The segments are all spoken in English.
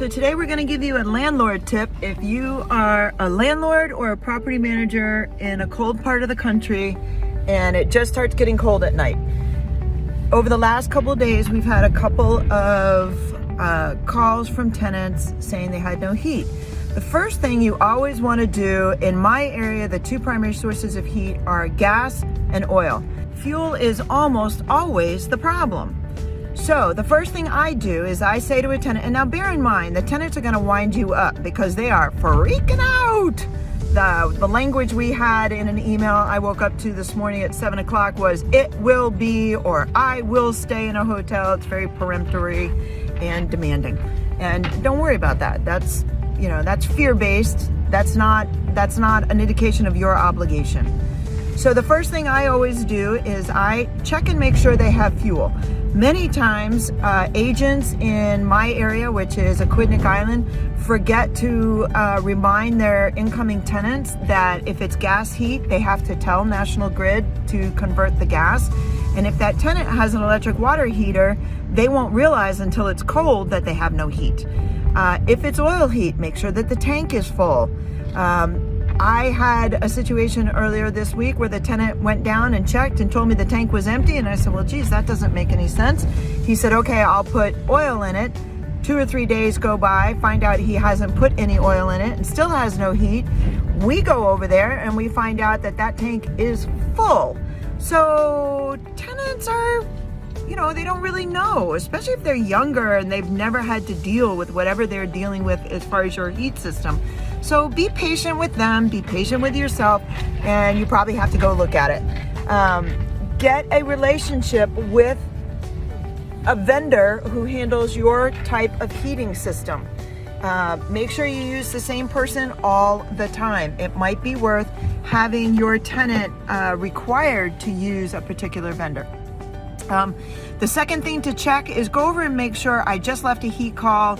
So today we're going to give you a landlord tip if you are a landlord or a property manager in a cold part of the country and it just starts getting cold at night. Over the last couple of days, we've had a couple of calls from tenants saying they had no heat. The first thing you always want to do, in my area, the two primary sources of heat are gas and oil. Fuel is almost always the problem. So the first thing I do is I say to a tenant, and now bear in mind, the tenants are going to wind you up because they are freaking out. The language we had in an email I woke up to this morning at 7 o'clock was, it will be, or I will stay in a hotel. It's very peremptory and demanding. And don't worry about that. That's fear-based. That's not an indication of your obligation. So the first thing I always do is I check and make sure they have fuel. Many times, agents in my area, which is Aquidneck Island, forget to remind their incoming tenants that if it's gas heat, they have to tell National Grid to convert the gas. And if that tenant has an electric water heater, they won't realize until it's cold that they have no heat. If it's oil heat, make sure that the tank is full. I had a situation earlier this week where the tenant went down and checked and told me the tank was empty. And I said, well, geez, that doesn't make any sense. He said, okay, I'll put oil in it. 2 or 3 days go by, find out he hasn't put any oil in it and still has no heat. We go over there and we find out that that tank is full. So tenants are, they don't really know, especially if they're younger and they've never had to deal with whatever they're dealing with as far as your heat system. So be patient with them, be patient with yourself, and you probably have to go look at it. Get a relationship with a vendor who handles your type of heating system. Make sure you use the same person all the time. It might be worth having your tenant required to use a particular vendor. The second thing to check is go over and make sure. I just left a heat call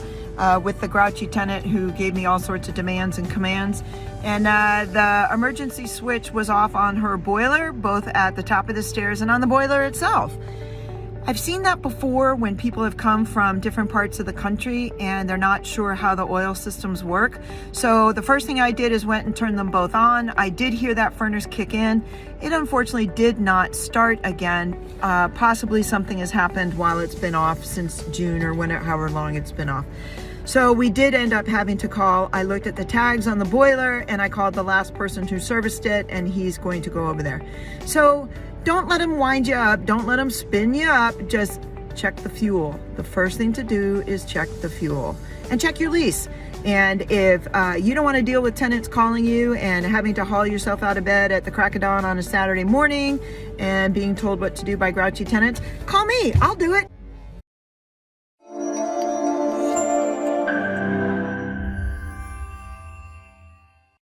with the grouchy tenant who gave me all sorts of demands and commands. And the emergency switch was off on her boiler, both at the top of the stairs and on the boiler itself. I've seen that before when people have come from different parts of the country and they're not sure how the oil systems work. So the first thing I did is went and turned them both on. I did hear that furnace kick in. It unfortunately did not start again. Possibly something has happened while it's been off since June or however long it's been off. So we did end up having to call. I looked at the tags on the boiler and I called the last person who serviced it, and he's going to go over there. So don't let him wind you up. Don't let him spin you up. Just check the fuel. The first thing to do is check the fuel and check your lease. And if you don't want to deal with tenants calling you and having to haul yourself out of bed at the crack of dawn on a Saturday morning and being told what to do by grouchy tenants, call me. I'll do it.